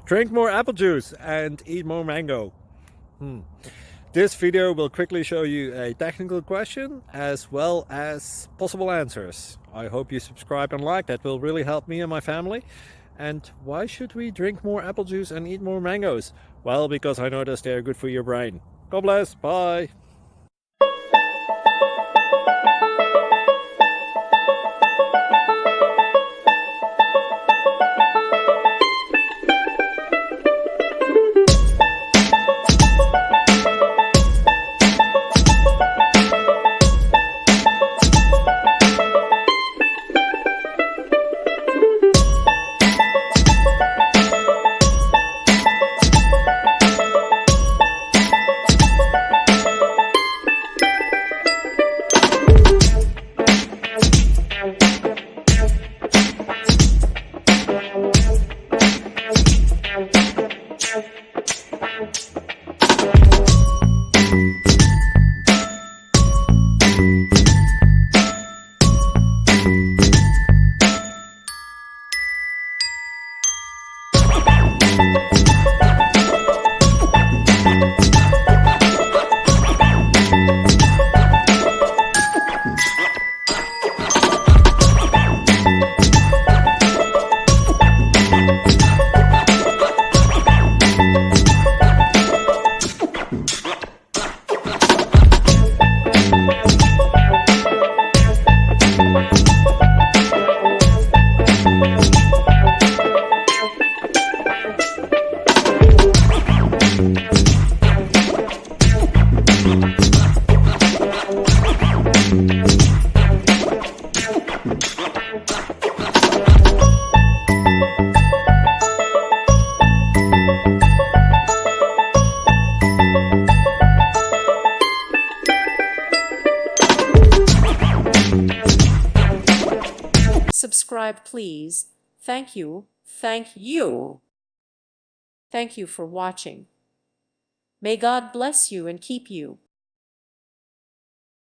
Drink more apple juice and eat more mango. This video will quickly show you a technical question as well as possible answers. I hope you subscribe and like, that will really help me and my family. And why should we drink more apple juice and eat more mangoes? Well, because I noticed they're good for your brain. God bless, bye! Subscribe, please. Thank you. Thank you. Thank you for watching. May God bless you and keep you.